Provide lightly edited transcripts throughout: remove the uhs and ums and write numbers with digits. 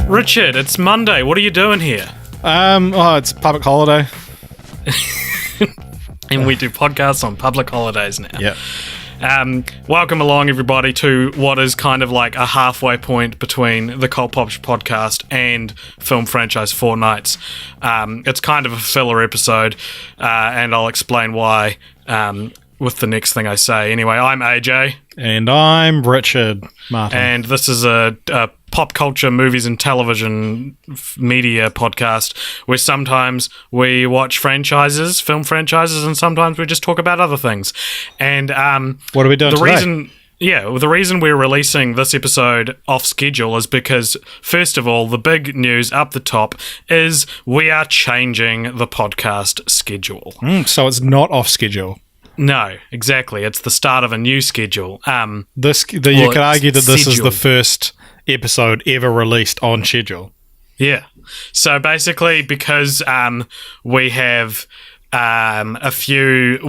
Richard, it's Monday. What are you doing here? It's public holiday. And we do podcasts on public holidays now. Yeah. Welcome along, everybody, to what is kind of like a halfway point between the Popture podcast and Film Franchise Fortnights. It's kind of a filler episode, and I'll explain why with the next thing I say. Anyway, I'm AJ. And I'm Richard Martin. And this is a pop culture, movies and television media podcast where sometimes we watch franchises, film franchises, and sometimes we just talk about other things. And what are we doing today? The reason we're releasing this episode off schedule is because, first of all, the big news up the top is we are changing the podcast schedule. So it's not off schedule. No, exactly. It's the start of a new schedule. You could argue that this is the first episode ever released on schedule. Yeah. So basically, because we have a few...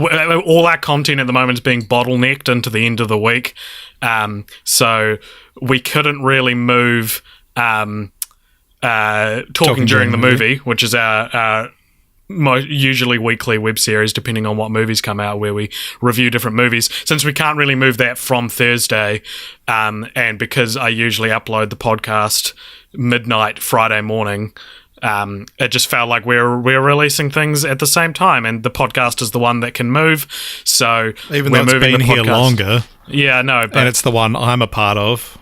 all our content at the moment is being bottlenecked into the end of the week. So we couldn't really move talking during the movie, which is our usually weekly web series, depending on what movies come out, where we review different movies. Since we can't really move that from Thursday, and because I usually upload the podcast midnight Friday morning, it just felt like we're releasing things at the same time, and the podcast is the one that can move. So even though it's been here longer, yeah, no, but, and it's the one I'm a part of.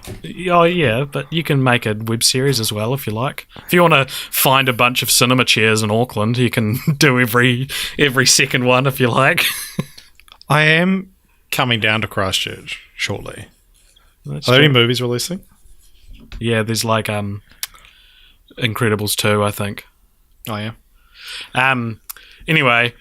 Oh yeah, but you can make a web series as well if you like. If you want to find a bunch of cinema chairs in Auckland, you can do every second one if you like. I am coming down to Christchurch shortly. Are there any movies releasing? Yeah, there's like Incredibles 2, I think. Oh, yeah. Anyway,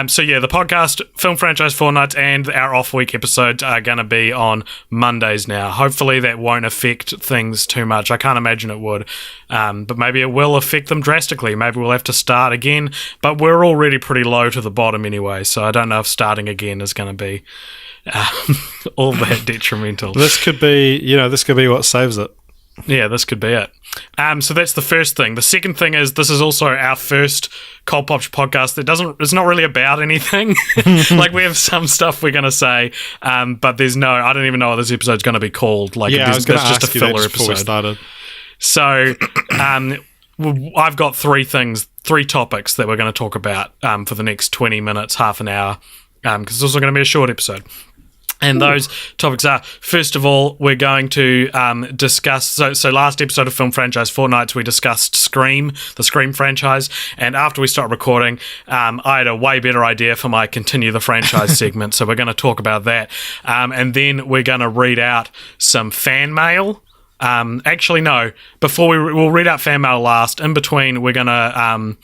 so yeah, the podcast, Film Franchise Fortnights, and our off-week episodes are going to be on Mondays now. Hopefully that won't affect things too much. I can't imagine it would. But maybe it will affect them drastically. Maybe we'll have to start again. But we're already pretty low to the bottom anyway, so I don't know if starting again is going to be all that detrimental. This could be what saves it. Yeah, this could be it. So that's the first thing. The second thing is this is also our first Cold Popture podcast that it's not really about anything. Like, we have some stuff we're going to say, but I don't even know what this episode's going to be called. Like, yeah, it's just a filler episode. So I've got three topics that we're going to talk about for the next 20 minutes, half an hour, because it's also going to be a short episode. And those topics are, first of all, we're going to discuss... So last episode of Film Franchise Fortnights, we discussed Scream, the Scream franchise. And after we started recording, I had a way better idea for my Continue the Franchise segment. So we're going to talk about that. And then we're going to read out some fan mail. Actually, no. We'll read out fan mail last. In between, we're going to...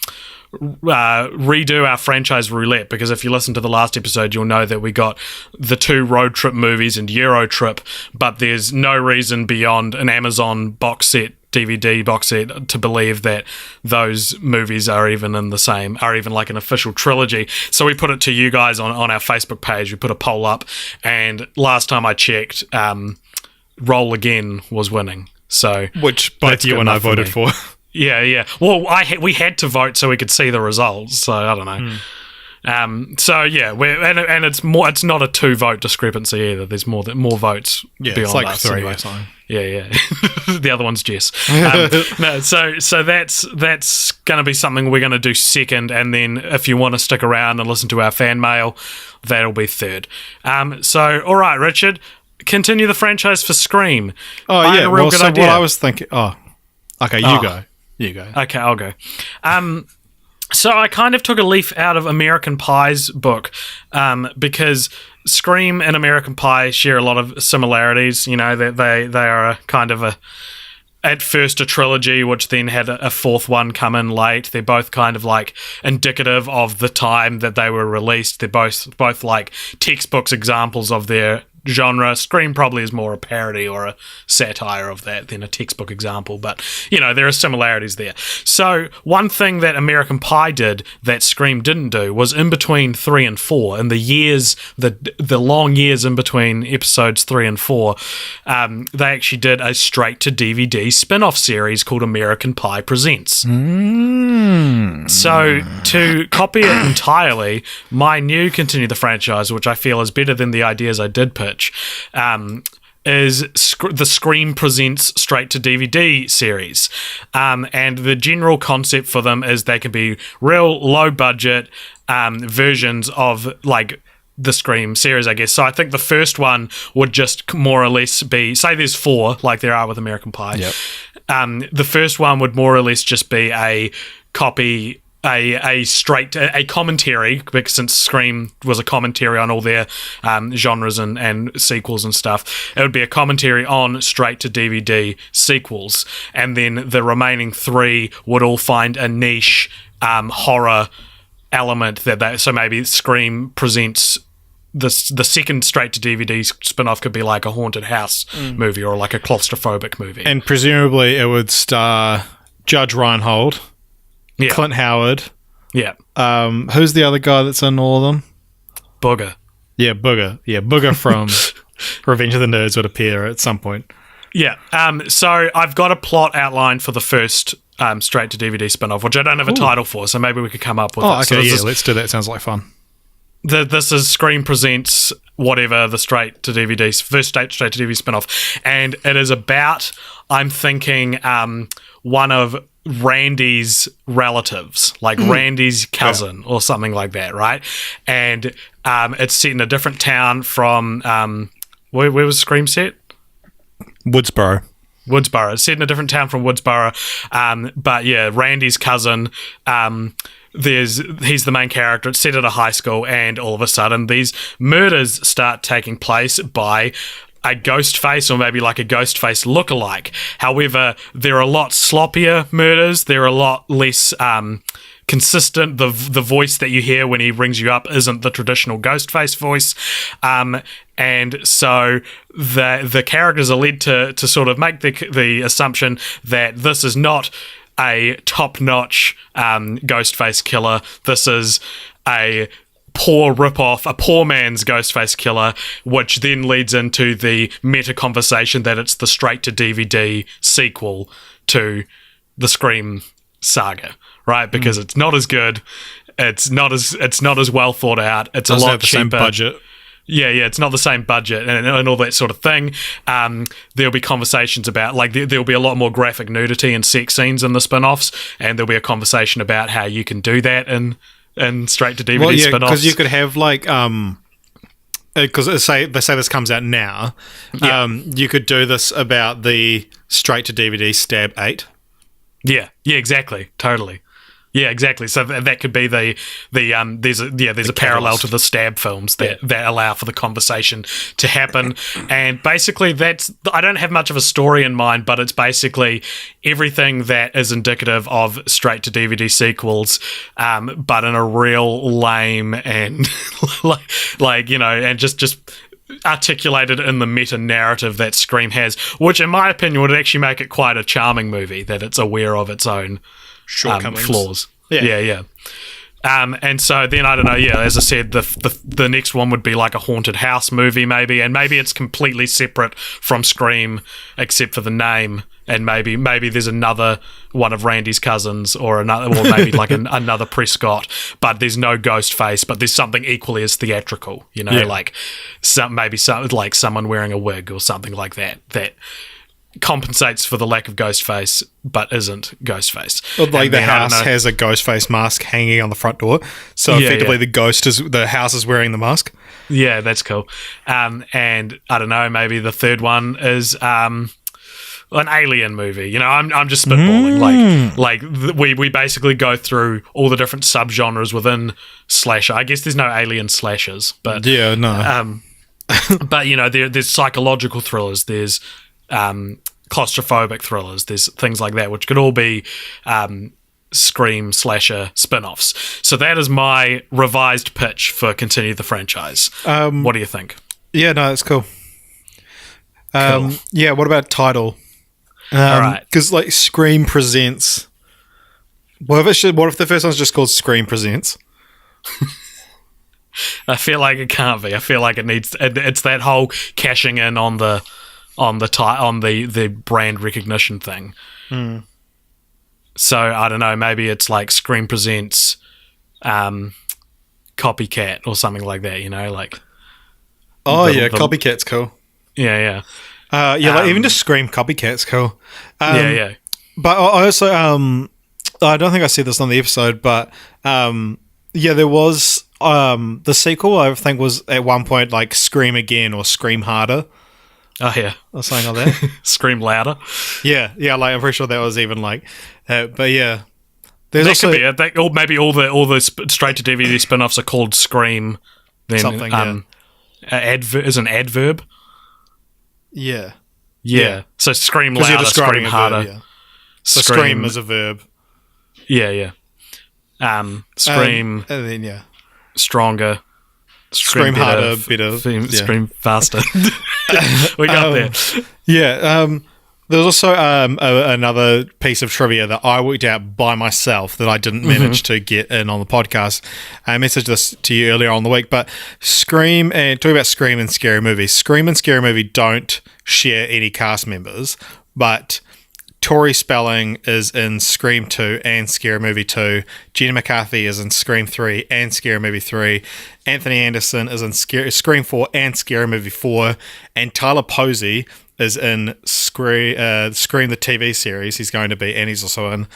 redo our franchise roulette, because if you listen to the last episode, you'll know that we got the 2 road trip movies and Euro Trip, but there's no reason beyond an Amazon DVD box set to believe that those movies are even like an official trilogy. So we put it to you guys on our Facebook page. We put a poll up, and last time I checked, Roll Again was winning. So which both you and I voted for. Yeah. Well, we had to vote so we could see the results. So I don't know. So yeah, and it's more. It's not a 2-vote discrepancy either. There's more votes. Yeah, beyond it's like us 3 anyway. or something. Yeah. The other one's Jess. No, so that's going to be something we're going to do second, and then if you want to stick around and listen to our fan mail, that'll be third. So all right, Richard, continue the franchise for Scream. Oh yeah, good idea. What I was thinking. Oh, okay, you go. You go. Okay, I'll go. So I kind of took a leaf out of American Pie's book, because Scream and American Pie share a lot of similarities. You know, that they are a kind of at first a trilogy, which then had a fourth one come in late. They're both kind of like indicative of the time that they were released. They're both like textbooks examples of their genre. Scream probably is more a parody or a satire of that than a textbook example, but there are similarities there. So one thing that American Pie did that Scream didn't do was in between 3 and 4, in the long years in between episodes 3 and 4, they actually did a straight to DVD spin-off series called American Pie Presents. So to copy it entirely, my new Continue the Franchise, which I feel is better than the ideas I did pitch, is the Scream Presents straight to DVD series. And the general concept for them is they can be real low budget versions of like the Scream series, I guess. So I think the first one would just more or less be, say there's 4 like there are with American Pie. Yep. The first one would more or less just be a copy, a commentary, because since Scream was a commentary on all their genres and sequels and stuff, it would be a commentary on straight to DVD sequels, and then the remaining 3 would all find a niche horror element so maybe Scream presents the second straight to DVD spin-off could be like a haunted house movie or like a claustrophobic movie, and presumably it would star Judge Reinhold, Clint Howard. Yeah. Who's the other guy that's in all of them? Booger. Yeah, Booger. Yeah, Booger from Revenge of the Nerds would appear at some point. Yeah. So I've got a plot outlined for the first straight to DVD spin-off, which I don't have a title for, so maybe we could come up with it. Okay, so let's do that. Sounds like fun. This is Scream Presents whatever, the straight to DVD, first straight to DVD spin-off. And it is about, I'm thinking, one of Randy's relatives, like Randy's cousin or something like that, right? And it's set in a different town from, where was Scream set? Woodsboro. It's set in a different town from Woodsboro. But yeah, Randy's cousin, he's the main character. It's set at a high school, and all of a sudden these murders start taking place by a ghost face, or maybe like a ghost face lookalike. However, they're a lot sloppier murders. They're a lot less consistent. The voice that you hear when he rings you up isn't the traditional ghost face voice. And so the characters are led to sort of make the assumption that this is not a top-notch Ghostface killer. This is a poor rip-off, a poor man's Ghostface killer, which then leads into the meta conversation that it's the straight-to-DVD sequel to the Scream saga, right? Because it's not as good, it's not as well thought out, it's doesn't a lot have the cheaper. same budget. Yeah, it's not the same budget and all that sort of thing. There'll be conversations about, like, there'll be a lot more graphic nudity and sex scenes in the spin-offs, and there'll be a conversation about how you can do that in straight-to-DVD spin-offs. Because you could have, like, because they say this comes out now, you could do this about the straight-to-DVD Stab 8. Yeah, exactly, totally. Yeah, exactly. So that could be there's a parallel to the Stab films that allow for the conversation to happen. And basically I don't have much of a story in mind, but it's basically everything that is indicative of straight to DVD sequels, but in a real lame and and just articulated in the meta narrative that Scream has, which in my opinion would actually make it quite a charming movie, that it's aware of its own shortcomings, flaws. Yeah. And so then, I don't know, as I said, the next one would be like a haunted house movie maybe, and maybe it's completely separate from Scream except for the name, and maybe there's another one of Randy's cousins or maybe like another Prescott, but there's no ghost face, but there's something equally as theatrical, like like someone wearing a wig or something like that compensates for the lack of Ghostface but isn't Ghostface. Like the house has a Ghostface mask hanging on the front door, so effectively the house is wearing the mask. Yeah, that's cool. And I don't know, maybe the third one is an alien movie. I'm just spitballing. We basically go through all the different subgenres within slasher. I guess there's no alien slashers, but but there's psychological thrillers, there's claustrophobic thrillers, there's things like that, which could all be Scream slasher spin-offs. So that is my revised pitch for Continue the Franchise. What do you think? Yeah, no, it's cool. Cool. Yeah, what about title? All right. Because like Scream Presents. What if the first one's just called Scream Presents? I feel like it can't be. I feel like it needs. It's that whole cashing in on the brand recognition thing. So I don't know. Maybe it's like Scream Presents, Copycat or something like that. You know, like. Copycat's cool. Yeah. Like even just Scream Copycat's cool. Yeah. But I also I don't think I said this on the episode, but there was the sequel. I think was at one point like Scream Again or Scream Harder. Oh yeah, or something like that. Scream Louder. Yeah. Like I'm pretty sure that was even like, but yeah. There's that also, could be it. Or maybe all the straight to DVD spin-offs are called Scream. Then something. is an adverb. Yeah. So Scream Louder, Scream Harder. Verb, yeah. So Scream is a verb. Yeah. Scream. And then Stronger. Scream harder, better. Scream faster. We got there. Yeah. There was also another piece of trivia that I worked out by myself that I didn't manage to get in on the podcast. I messaged this to you earlier on the week, but talking about Scream and Scary Movie. Scream and Scary Movie don't share any cast members, but Tori Spelling is in Scream 2 and Scary Movie 2. Jenna McCarthy is in Scream 3 and Scary Movie 3. Anthony Anderson is in Scream 4 and Scary Movie 4. And Tyler Posey is in Scream the TV series. He's going to be, and he's also in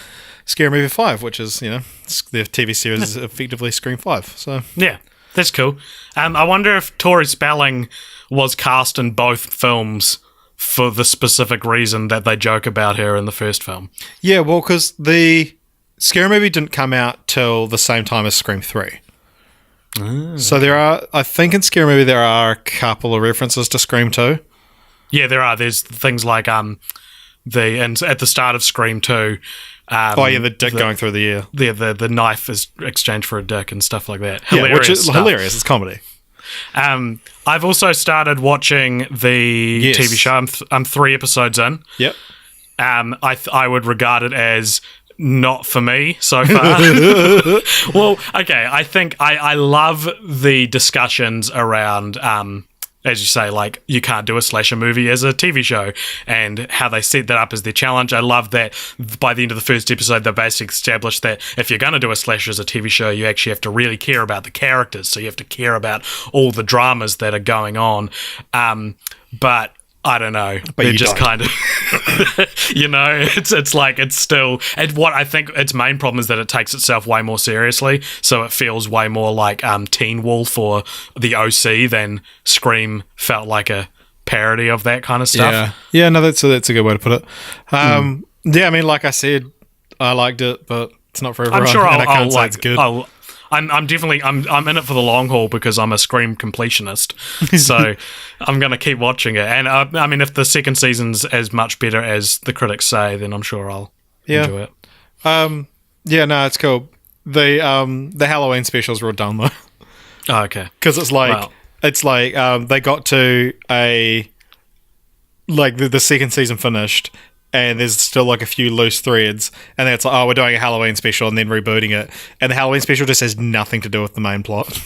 Scary Movie 5, which is, the TV series is effectively Scream 5. So yeah, that's cool. I wonder if Tori Spelling was cast in both films for the specific reason that they joke about her in the first film. Yeah, well, because the Scary Movie didn't come out till the same time as Scream 3. So I think in Scary Movie there are a couple of references to Scream 2. Yeah, there are. There's things like and at the start of Scream 2. The dick going through the ear. The knife is exchanged for a dick and stuff like that. Hilarious, which is hilarious. It's comedy. I've also started watching the TV show. I'm 3 episodes in. Yep. I would regard it as not for me so far. Well, okay. I think I love the discussions around, as you say, like you can't do a slasher movie as a TV show and how they set that up as their challenge. I love that by the end of the first episode, they basically established that if you're going to do a slasher as a TV show, you actually have to really care about the characters. So you have to care about all the dramas that are going on. But I don't know. But they're just kind of, it's like it's still. And what I think its main problem is that it takes itself way more seriously. So it feels way more like Teen Wolf or the OC than Scream felt like a parody of that kind of stuff. Yeah. No, that's a good way to put it. Yeah, I mean, like I said, I liked it, but it's not for everyone. I'm sure I can't say it's good. I'm definitely I'm in it for the long haul because I'm a Scream completionist, so I'm going to keep watching it. And I mean, if the second season's as much better as the critics say, then I'm sure I'll enjoy it. Yeah, no, it's cool. The Halloween specials were done though. Oh, okay, because it's like they got to the second season finished. And there's still like a few loose threads, and then it's like, we're doing a Halloween special and then rebooting it, and the Halloween special just has nothing to do with the main plot.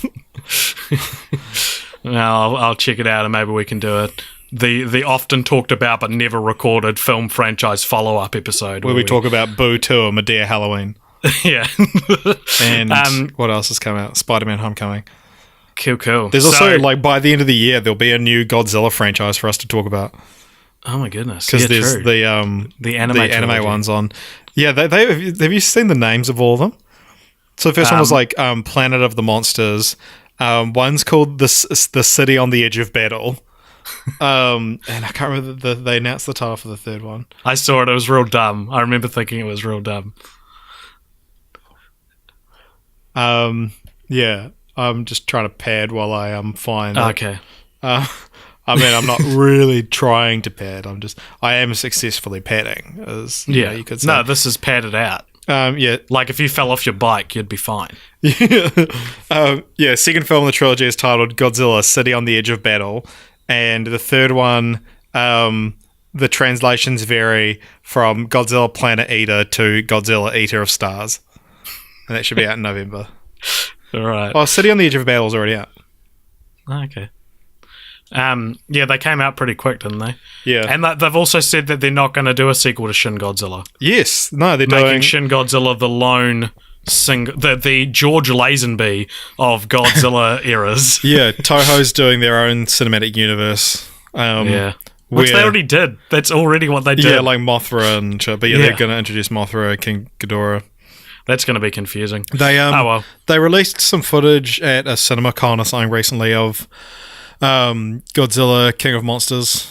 Well, I'll check it out, and maybe we can do it. The often talked about but never recorded film franchise follow-up episode where we talk about Boo 2 or Medea Halloween. Yeah. And what else has come out? Spider-Man Homecoming. Cool. There's also by the end of the year there'll be a new Godzilla franchise for us to talk about. Oh my goodness! Because there's true. the anime ones on. Yeah, have you seen the names of all of them? So the first one was like Planet of the Monsters. One's called the City on the Edge of Battle. And I can't remember they announced the title for the third one. I saw it. It was real dumb. I remember thinking it was real dumb. Yeah, I'm just trying to pad while I find. Okay. I mean, I'm not really trying to pad. I am successfully padding, as you could say. No, this is padded out. Yeah. Like, if you fell off your bike, you'd be fine. Second film in the trilogy is titled Godzilla, City on the Edge of Battle. And the third one, the translations vary from Godzilla Planet Eater to Godzilla Eater of Stars. And that should be out in November. All right. Oh, City on the Edge of Battle is already out. Okay. They came out pretty quick, didn't they? Yeah. And they've also said that they're not going to do a sequel to Shin Godzilla. Yes. No, they're making doing... Shin Godzilla the lone the George Lazenby of Godzilla eras. Yeah, Toho's doing their own cinematic universe. Which they already did. That's already what they did. Yeah, like Mothra and shit. But they're going to introduce Mothra, King Ghidorah. That's going to be confusing. They released some footage at a CinemaCon or something recently of Godzilla, King of Monsters.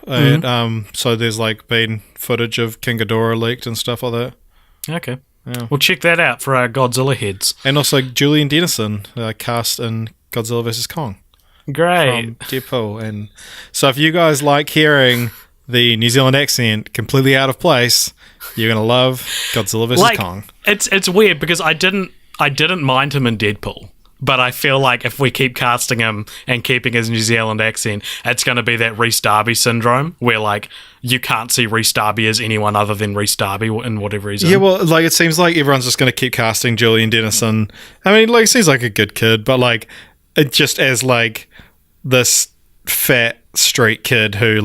Mm-hmm. And, so there's been footage of King Ghidorah leaked and stuff like that. Okay. Yeah. We'll check that out for our Godzilla heads. And also Julian Dennison cast in Godzilla vs. Kong. Great. From Deadpool. And so if you guys like hearing the New Zealand accent completely out of place, you're going to love Godzilla vs. Kong. It's weird because I didn't mind him in Deadpool. But I feel like if we keep casting him and keeping his New Zealand accent, it's going to be that Rhys Darby syndrome where, you can't see Rhys Darby as anyone other than Rhys Darby in whatever reason. Yeah, well, it seems like everyone's just going to keep casting Julian Dennison. I mean, he seems like a good kid, but, it just as, this fat street kid who,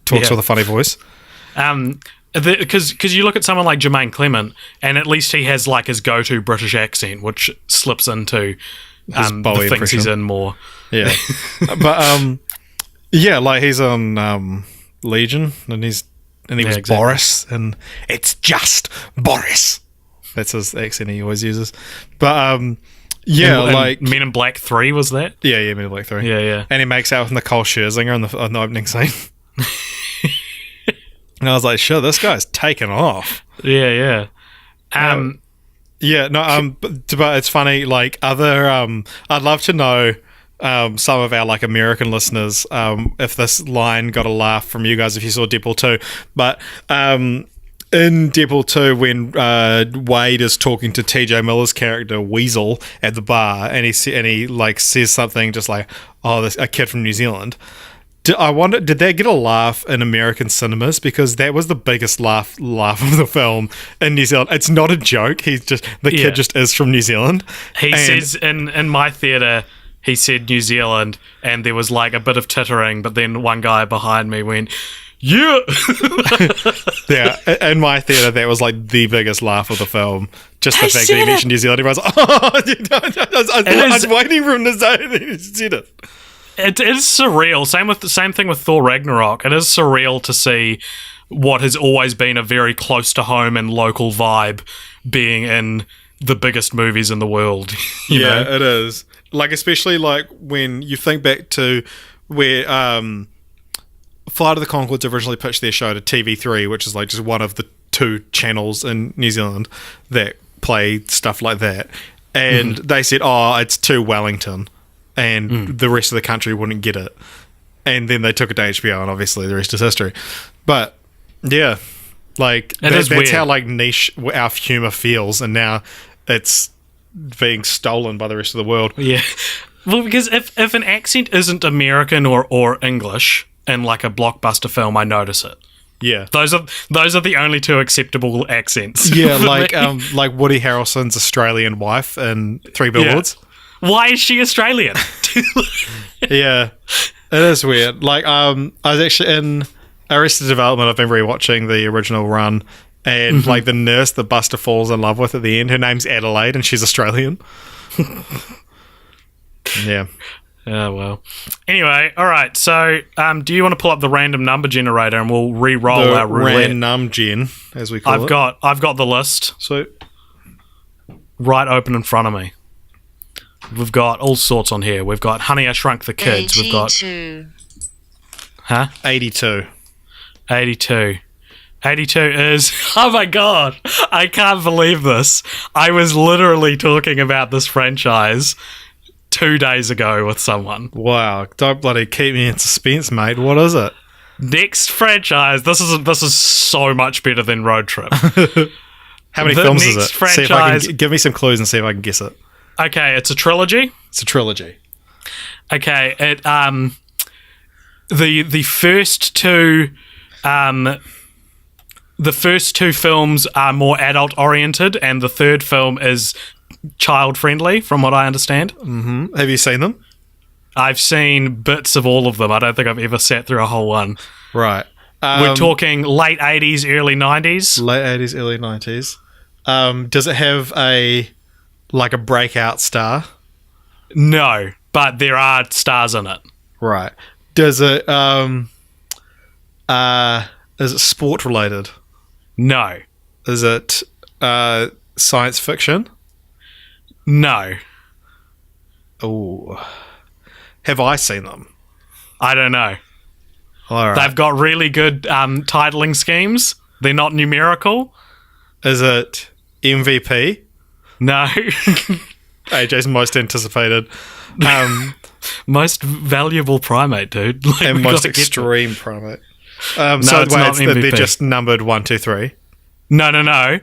talks with a funny voice. Because you look at someone like Jermaine Clement, and at least he has his go-to British accent, which slips into the things he's in more. Yeah, but he's on Legion, and he was exactly. Boris, and it's just Boris. That's his accent he always uses. But and Men in Black 3 was that? Yeah, Men in Black 3. Yeah. And he makes out with Nicole Scherzinger on the opening scene. And I was like, sure, this guy's taken off. Yeah. But it's funny, other, I'd love to know some of our, American listeners, if this line got a laugh from you guys if you saw Deadpool 2. But in Deadpool 2, when Wade is talking to TJ Miller's character, Weasel, at the bar, and he says something just this a kid from New Zealand. I wonder, did they get a laugh in American cinemas? Because that was the biggest laugh of the film in New Zealand. It's not a joke. Kid just is from New Zealand. He says in my theatre, he said New Zealand, and there was a bit of tittering, but then one guy behind me went, yeah. Yeah, in my theatre, that was the biggest laugh of the film. Just the fact that he mentioned New Zealand. Everyone's I was waiting for him to say it. He said it. It is surreal. Same thing with Thor Ragnarok. It is surreal to see what has always been a very close to home and local vibe being in the biggest movies in the world. You know? It is. Especially when you think back to where Flight of the Conchords originally pitched their show to TV3, which is just one of the 2 channels in New Zealand that play stuff like that. And they said, it's too Wellington. And the rest of the country wouldn't get it. And then they took it to HBO, and obviously the rest is history. But, yeah, that's weird. how, niche our humour feels, and now it's being stolen by the rest of the world. Yeah. Well, because if an accent isn't American or English in, a blockbuster film, I notice it. Yeah. Those are the only 2 acceptable accents. Yeah, Woody Harrelson's Australian wife in 3 Billboards. Yeah. Why is she Australian? Yeah, it is weird. I was actually in Arrested Development. I've been rewatching the original run, and the nurse that Buster falls in love with at the end, her name's Adelaide, and she's Australian. Yeah. Oh, well. Anyway, all right. So, do you want to pull up the random number generator, and we'll re-roll our roulette? Random gen, as we call it. I've got the list. So, right open in front of me. We've got all sorts on here. We've got Honey, I Shrunk the Kids. 82. We've got... Huh? 82. 82. 82 is... Oh my god! I can't believe this. I was literally talking about this franchise 2 days ago with someone. Wow. Don't bloody keep me in suspense, mate. What is it? Next franchise. This is so much better than Road Trip. How many The films is it? next See if I franchise- can give me some clues and see if I can guess it. Okay, it's a trilogy. It's a trilogy. Okay, it the first two films are more adult oriented, and the third film is child friendly, from what I understand. Have you seen them? I've seen bits of all of them. I don't think I've ever sat through a whole one. Right. We're talking late 80s, early 90s. Late 80s, early 90s. Does it have a breakout star? No, but there are stars in it. Right. Does it is it sport related? No. Is it science fiction? No. Oh. Have I seen them? I don't know. All right. They've got really good titling schemes. They're not numerical. Is it MVP? No. AJ's most anticipated. Most valuable primate, dude. Like, And we most gotta get them. extreme primate. No, So it's not they're MVP. just numbered 1, 2, 3. No.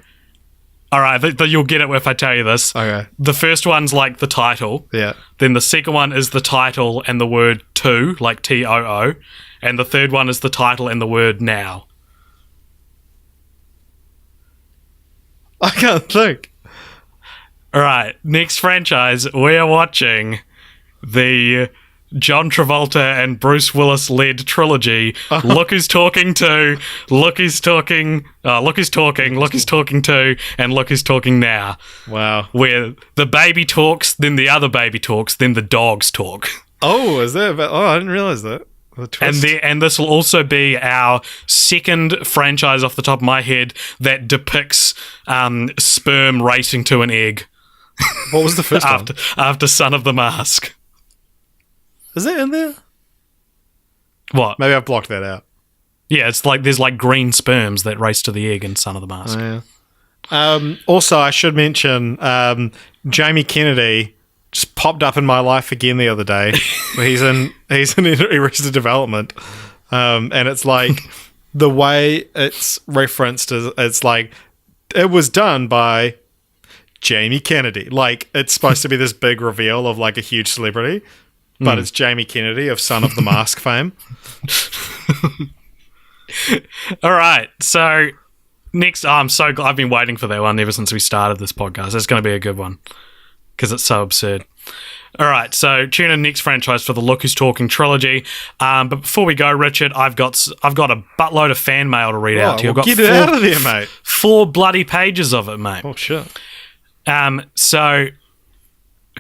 All right, you'll get it if I tell you this. Okay. The first one's like the title. Yeah. Then the second one is the title and the word to, like TOO. And the third one is the title and the word now. I can't think. All right, next franchise, we are watching the John Travolta and Bruce Willis led trilogy. Look Who's Talking To, Look Who's Talking, Look Who's Talking, Look Who's Talking To, and Look Who's Talking Now. Wow. Where the baby talks, then the other baby talks, then the dogs talk. Oh, is that? I didn't realize that. The twist. And this will also be our second franchise off the top of my head that depicts sperm racing to an egg What was the first one? after Son of the Mask. Is that in there? What? Maybe I've blocked that out. Yeah, it's like there's like green sperms that race to the egg in Son of the Mask. Oh, yeah. Also, I should mention Jamie Kennedy just popped up in my life again the other day. he's in Arrested Development, and it's like the way it's referenced is it's like it was done by Jamie Kennedy. Like it's supposed to be this big reveal of like a huge celebrity, but it's Jamie Kennedy of Son of the Mask fame. All right, so next, I'm so glad. I've been waiting for that one ever since we started this podcast. It's going to be a good one because it's so absurd. All right, so tune in next franchise for the Look Who's Talking trilogy. But before we go, Richard, I've got a buttload of fan mail to read out to you. I've got Get it out of there, mate. 4 bloody pages of it, mate. Oh shit. So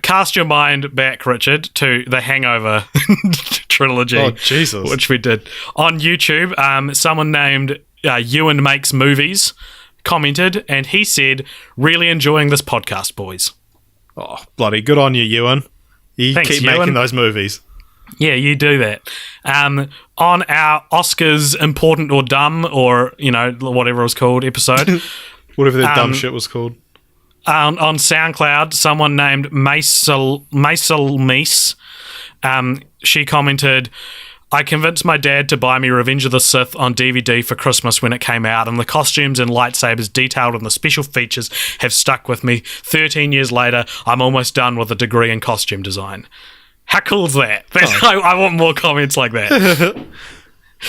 cast your mind back, Richard, to the Hangover trilogy. Oh Jesus. Which we did on YouTube. Someone named Ewan Makes Movies commented, and he said, "Really enjoying this podcast, boys." Oh bloody good on you, Ewan. You Thanks, keep Ewan. making those movies. Yeah, you do that. On our Oscars Important or Dumb, or whatever it was called episode. Whatever that dumb shit was called. On SoundCloud, someone named Maisel Meese, she commented, "I convinced my dad to buy me Revenge of the Sith on DVD for Christmas when it came out, and the costumes and lightsabers detailed in the special features have stuck with me. 13 years later, I'm almost done with a degree in costume design." How cool is that? I want more comments like that.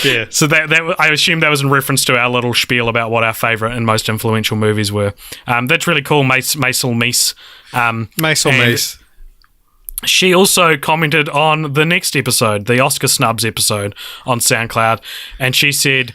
Yeah. So that I assume that was in reference to our little spiel about what our favourite and most influential movies were. That's really cool, Maisel Meese. Maisel Meese. She also commented on the next episode, the Oscar Snubs episode on SoundCloud, and she said,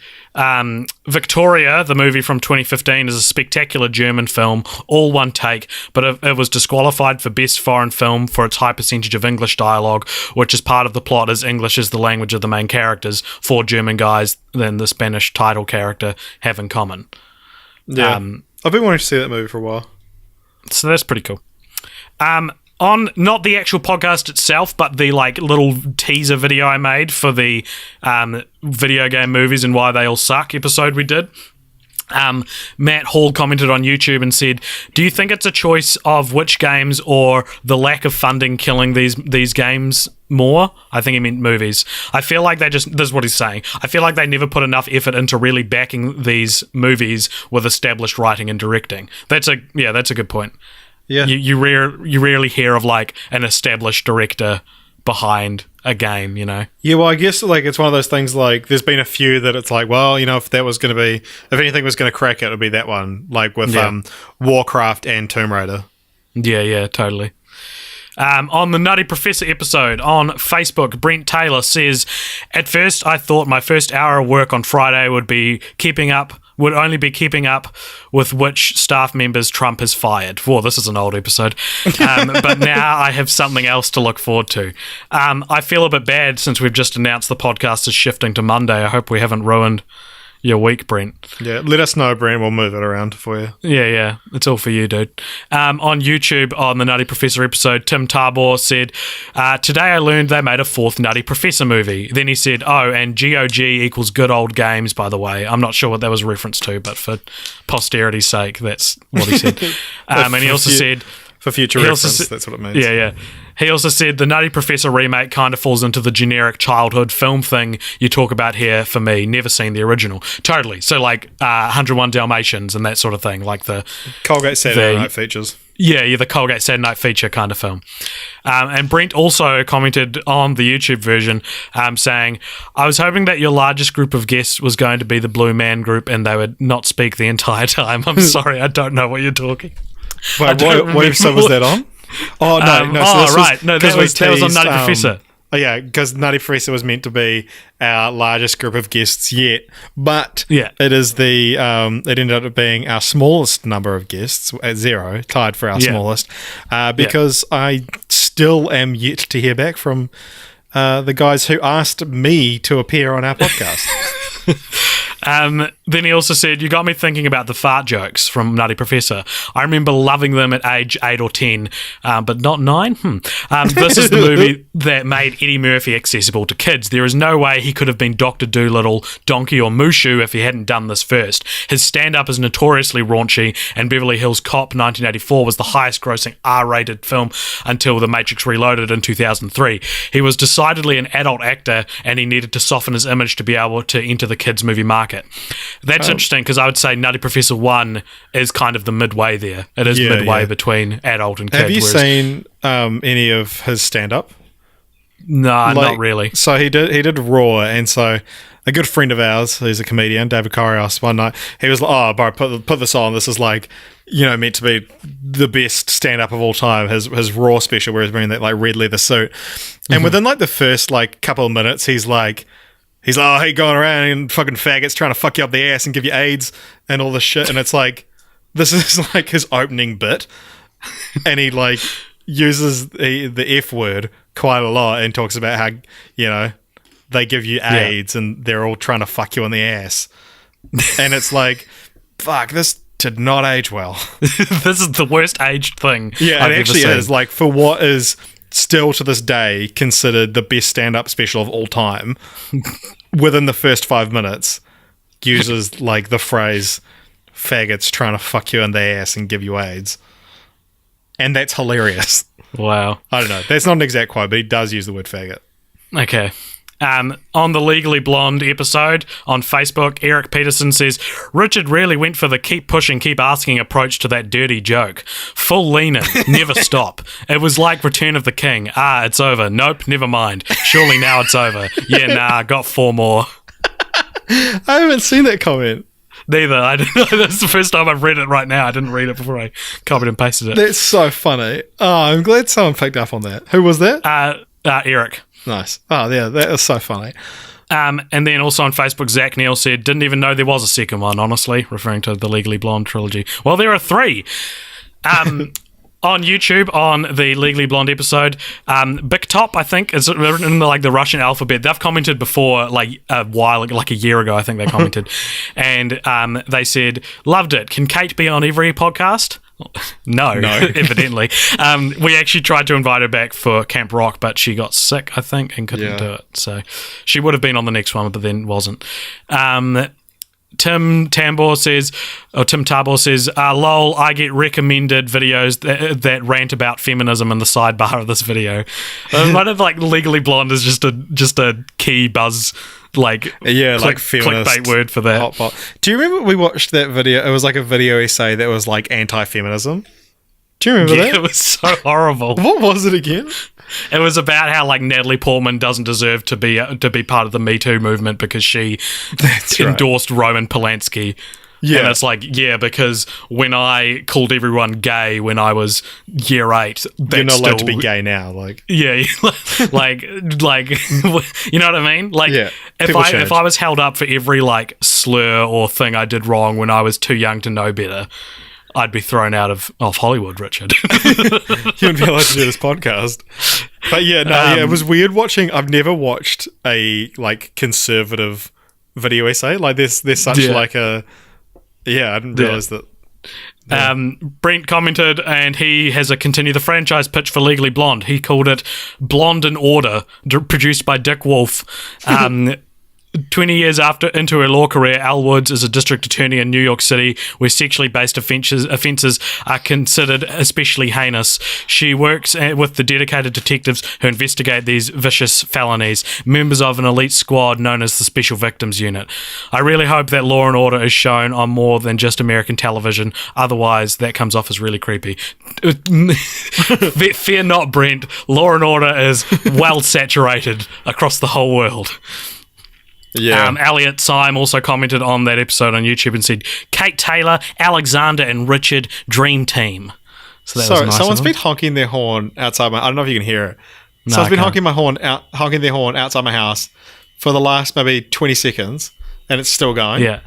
Victoria, the movie from 2015, is a spectacular German film, all one take, but it was disqualified for Best Foreign Film for its high percentage of English dialogue, which is part of the plot, as English is the language of the main characters, 4 German guys than the Spanish title character have in common. Yeah. I've been wanting to see that movie for a while. So that's pretty cool. On not the actual podcast itself, but the little teaser video I made for the video game movies and why they all suck episode we did. Matt Hall commented on YouTube and said, "Do you think it's a choice of which games or the lack of funding killing these games more. I think he meant movies. I feel like this is what he's saying. I feel like they never put enough effort into really backing these movies with established writing and directing. That's a good point. Yeah. You rarely hear of like an established director behind a game, you know? Yeah, well, I guess like it's one of those things like there's been a few that it's like, well, you know, if anything was going to crack it would be that one, like with Warcraft and Tomb Raider. Yeah, totally. On the Nutty Professor episode on Facebook, Brent Taylor says, at first I thought my first hour of work on Friday would only be keeping up with which staff members Trump has fired. Whoa, this is an old episode. But now I have something else to look forward to. I feel a bit bad since we've just announced the podcast is shifting to Monday. I hope we haven't ruined your week, Brent. Yeah, let us know, Brent. We'll move it around for you. Yeah. It's all for you, dude. On YouTube, on the Nutty Professor episode, Tim Tabor said, today I learned they made a fourth Nutty Professor movie. Then he said, oh, and GOG equals good old games, by the way. I'm not sure what that was a reference to, but for posterity's sake, that's what he said. And he also said... For future reference, that's what it means. Yeah. He also said the Nutty Professor remake kind of falls into the generic childhood film thing you talk about here for me. Never seen the original. Totally. So like 101 Dalmatians and that sort of thing. Like the Colgate Saturday Night Features. Yeah, the Colgate Saturday Night Feature kind of film. And Brent also commented on the YouTube version saying, I was hoping that your largest group of guests was going to be the Blue Man Group and they would not speak the entire time. I'm sorry, I don't know what you're talking. Wait, what episode was that on? Oh, no. That was on Nutty Professor. Oh, yeah, because Nutty Professor was meant to be our largest group of guests yet, but it is it ended up being our smallest number of guests at 0, tied for our smallest, because I still am yet to hear back from the guys who asked me to appear on our podcast. Then he also said, you got me thinking about the fart jokes from Nutty Professor. I remember loving them at age 8 or 10, but not 9. This is the movie that made Eddie Murphy accessible to kids. There is no way he could have been Dr. Dolittle, Donkey or Mushu if he hadn't done this first. His stand-up is notoriously raunchy, and Beverly Hills Cop 1984 was the highest-grossing R-rated film until The Matrix Reloaded in 2003. He was decidedly an adult actor, and he needed to soften his image to be able to enter the kids' movie market. That's interesting because I would say Nutty Professor 1 is kind of the midway there. It is midway between adult and kids. Have you seen any of his stand-up? No, not really. So he did Raw, and so a good friend of ours, who's a comedian, David Corios, one night, he was like, oh, bro, put this on. This is like, you know, meant to be the best stand-up of all time, his Raw special where he's wearing that like red leather suit. And within like the first like couple of minutes, he's like, oh, hey, going around and fucking faggots trying to fuck you up the ass and give you AIDS and all this shit. And it's like, this is like his opening bit. And he like uses the F word quite a lot and talks about how, you know, they give you AIDS and they're all trying to fuck you in the ass. And it's like, fuck, this did not age well. This is the worst aged thing. Yeah, I've it actually ever seen. is. Like, for what is still to this day considered the best stand-up special of all time, within the first 5 minutes uses like the phrase faggots trying to fuck you in the ass and give you AIDS, and that's hilarious. Wow. I don't know, that's not an exact quote, but he does use the word faggot. Okay. On the Legally Blonde episode on Facebook, Eric Peterson says, Richard really went for the keep pushing, keep asking approach to that dirty joke. Full lean in, never stop. It was like Return of the King. It's over. Nope, never mind. Surely now it's over. Yeah, nah, got 4 more. I haven't seen that comment. Neither. I didn't know. That's the first time I've read it right now. I didn't read it before I copied and pasted it. That's so funny. Oh, I'm glad someone picked up on that. Who was that? Eric. Nice. Oh, yeah, that was so funny. And then also on Facebook, Zach Neal said, didn't even know there was a second one, honestly, referring to the Legally Blonde trilogy. Well, there are 3. On YouTube, on the Legally Blonde episode, Big Top, I think, is written in like the Russian alphabet. They've commented before, like a while, like a year ago, I think they commented. And they said, loved it. Can Kate be on every podcast? No, evidently. We actually tried to invite her back for Camp Rock, but she got sick, I think, and couldn't do it. So she would have been on the next one, but then wasn't. Tim Tabor says, lol, I get recommended videos that rant about feminism in the sidebar of this video. One of like Legally Blonde is just a key buzz, like feminist clickbait word for that. Hot. Do you remember we watched that video? It was like a video essay that was like anti-feminism. Do you remember that? It was so horrible. What was it again? It was about how like Natalie Portman doesn't deserve to be part of the Me Too movement because she endorsed Roman Polanski. Yeah, and it's like, because when I called everyone gay when I was year 8, you're not allowed to be gay now. Like, like, you know what I mean? Like, if I was held up for every like slur or thing I did wrong when I was too young to know better, I'd be thrown out of Hollywood, Richard. You wouldn't be allowed to do this podcast. But it was weird watching. I've never watched a like conservative video essay. Like there's such like a I didn't realize that. Brent commented, and he has a continue the franchise pitch for Legally Blonde. He called it Blonde in Order, produced by Dick Wolf. 20 years into her law career, Elle Woods is a district attorney in New York City where sexually based offences are considered especially heinous. She works with the dedicated detectives who investigate these vicious felonies, members of an elite squad known as the Special Victims Unit. I really hope that Law & Order is shown on more than just American television, otherwise that comes off as really creepy. Fear not, Brent. Law & Order is well saturated across the whole world. Yeah. Elliot Syme also commented on that episode on YouTube and said, Kate Taylor, Alexander, and Richard, dream team. So that was nice. Someone's been honking their horn outside I don't know if you can hear it. Someone's been honking their horn outside my house for the last maybe 20 seconds, and it's still going. Yeah.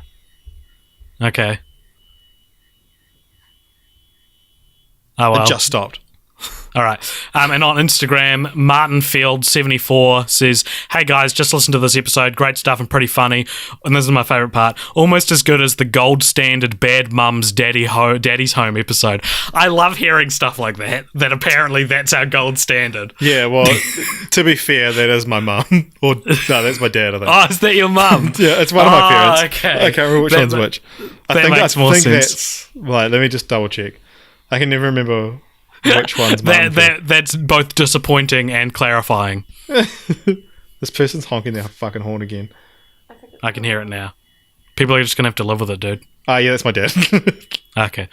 Okay. Oh, well. It just stopped. All right. And on Instagram, MartinField74 says, hey guys, just listen to this episode. Great stuff and pretty funny. And this is my favourite part. Almost as good as the gold standard Bad Mums Daddy's Home episode. I love hearing stuff like that apparently that's our gold standard. Yeah, well, to be fair, that is my mum. Or, no, that's my dad, I think. Oh, is that your mum? Yeah, it's one of my parents. Okay. I can't remember which one's which. I think sense. That's... Right, let me just double check. I can never remember... Which one's mum? That's both disappointing and clarifying. This person's honking their fucking horn again. I can hear it now. People are just going to have to live with it, dude. Yeah, that's my dad. Okay.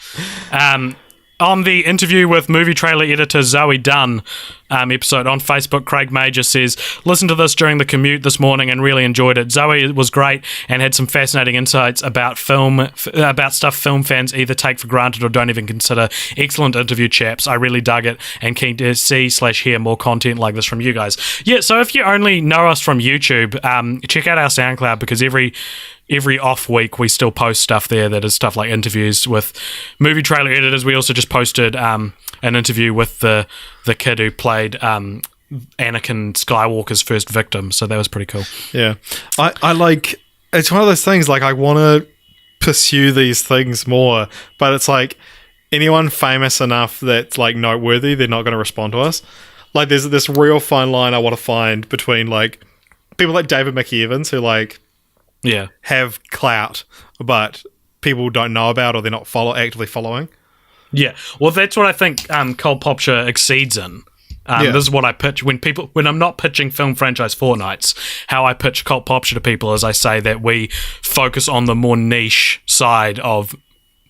On the interview with movie trailer editor Zoe Dunn episode on Facebook, Craig Major says, listen to this during the commute this morning and really enjoyed it. Zoe was great and had some fascinating insights about stuff film fans either take for granted or don't even consider. Excellent interview, chaps. I really dug it and keen to see/hear more content like this from you guys. Yeah, so if you only know us from YouTube, check out our SoundCloud because every off week we still post stuff there that is stuff like interviews with movie trailer editors. We also just posted an interview with the kid who played Anakin Skywalker's first victim, so that was pretty cool. Yeah, I like, it's one of those things, like I want to pursue these things more, but it's like anyone famous enough that's like noteworthy, they're not going to respond to us. Like there's this real fine line I want to find between like people like David Mickey Evans who like have clout, but people don't know about or they're not actively following. Yeah, well, that's what I think Cold Popture exceeds in. This is what I pitch when I'm not pitching film franchise fortnights. How I pitch Cult Popture to people is I say that we focus on the more niche side of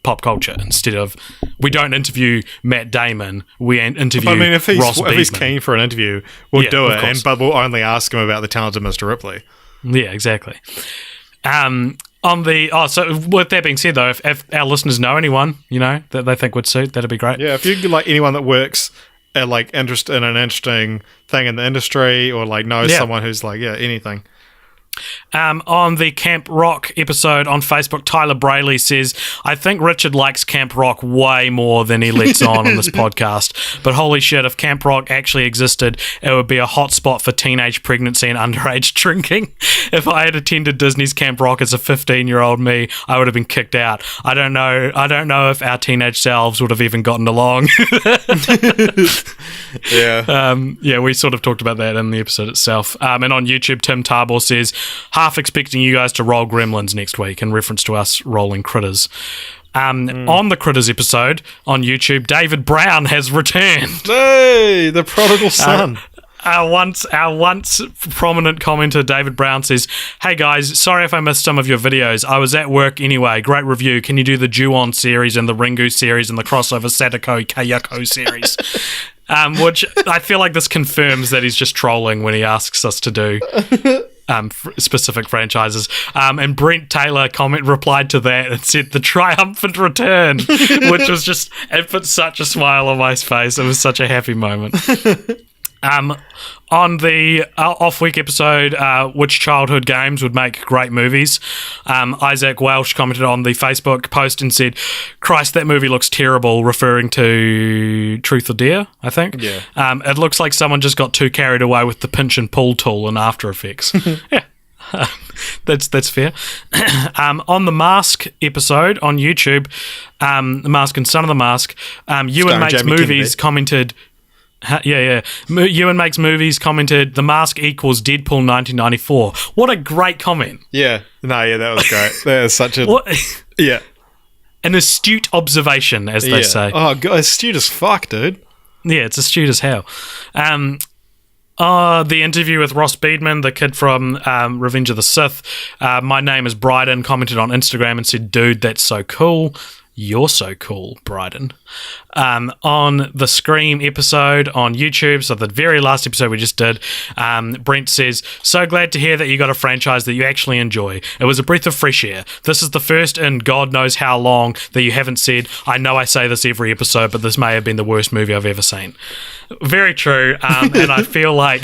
pop culture instead of, we don't interview Matt Damon, we interview Ross Beekman. If he's keen for an interview, we'll do it, but we'll only ask him about the talented Mr. Ripley. Yeah, exactly. So with that being said, though, if our listeners know anyone, that they think would suit, that'd be great. Yeah, if you like anyone that works at like interest in an interesting thing in the industry, or like knows someone who's like anything. On the Camp Rock episode on Facebook, Tyler Brayley says, I think Richard likes Camp Rock way more than he lets on this podcast. But holy shit, if Camp Rock actually existed, it would be a hot spot for teenage pregnancy and underage drinking. If I had attended Disney's Camp Rock as a 15-year-old me, I would have been kicked out. I don't know if our teenage selves would have even gotten along. Yeah. We sort of talked about that in the episode itself. And on YouTube, Tim Tabor says, half expecting you guys to roll Gremlins next week in reference to us rolling Critters. On the Critters episode on YouTube, David Brown has returned. Hey, the prodigal son. Our once prominent commenter, David Brown, says, "Hey guys, sorry if I missed some of your videos. I was at work anyway. Great review. Can you do the Ju-On series and the Ringu series and the crossover Sadako Kayako series?" Which I feel like this confirms that he's just trolling when he asks us to do specific franchises. And Brent Taylor replied to that and said, "The triumphant return," which was just, it put such a smile on my face. It was such a happy moment. On the off-week episode, which childhood games would make great movies, Isaac Welsh commented on the Facebook post and said, "Christ, that movie looks terrible," referring to Truth or Dare, I think. Yeah. It looks like someone just got too carried away with the pinch and pull tool in After Effects. Yeah. That's fair. On the Mask episode on YouTube, The Mask and Son of the Mask, Ewan Makes Movies commented... Ewan Makes Movies commented, "The Mask equals Deadpool 1994. What a great comment. Yeah. No, yeah, that was great. That is such a... Yeah. An astute observation, as they say. Oh, God, astute as fuck, dude. Yeah, it's astute as hell. The interview with Ross Beedman, the kid from Revenge of the Sith, "My name is Bryden," commented on Instagram and said, "Dude, that's so cool. You're so cool, Bryden." On the Scream episode on YouTube, so the very last episode we just did, Brent says, "So glad to hear that you got a franchise that you actually enjoy. It was a breath of fresh air. This is the first in God knows how long that you haven't said, 'I know I say this every episode, but this may have been the worst movie I've ever seen.'" Very true, and I feel like,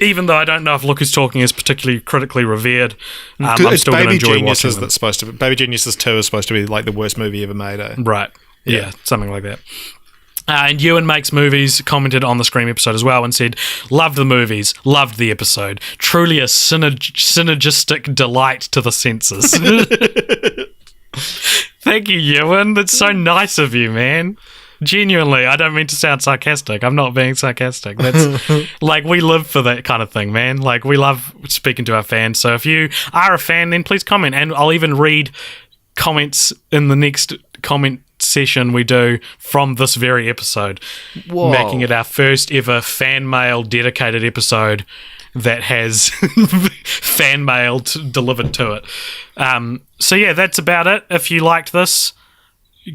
even though I don't know if Look Who's Talking is particularly critically revered, I'm still going to enjoy watching them. That's supposed to be, Baby Geniuses 2 is supposed to be like the worst movie ever made, eh? Right. Yeah, something like that. And Ewan Makes Movies commented on the Scream episode as well and said, "Loved the movies, loved the episode. Truly a synergistic delight to the senses." Thank you, Ewan. That's so nice of you, man. Genuinely, I don't mean to sound sarcastic. I'm not being sarcastic. That's like, we live for that kind of thing, man. Like, we love speaking to our fans. So if you are a fan, then please comment, and I'll even read comments in the next comment session we do from this very episode. Whoa. Making it our first ever fan mail dedicated episode that has fan mail delivered to it. So yeah, that's about it. If you liked this,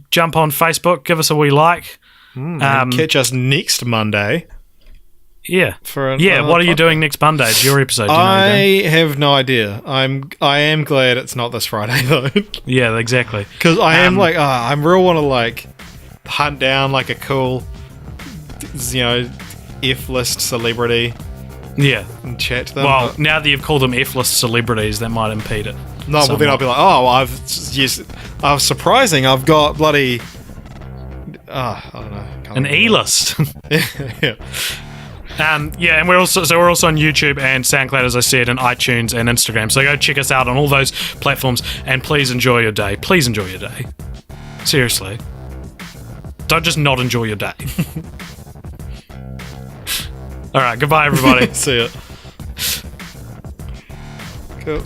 jump on Facebook, give us a wee like. Catch us next Monday. Yeah. What are you doing next Monday? It's your episode. I have no idea. I am glad it's not this Friday though. Yeah, exactly. Because I am like, I real want to like hunt down like a cool, F-list celebrity. Yeah. And chat to them. Well, now that you've called them F-list celebrities, that might impede it. No, well then I'll be like, I was surprising. I've got bloody, I don't know. An E-list. Yeah. And we're also on YouTube and SoundCloud, as I said, and iTunes and Instagram. So go check us out on all those platforms, and please enjoy your day. Please enjoy your day. Seriously. Don't just not enjoy your day. All right, goodbye, everybody. See ya. Cool.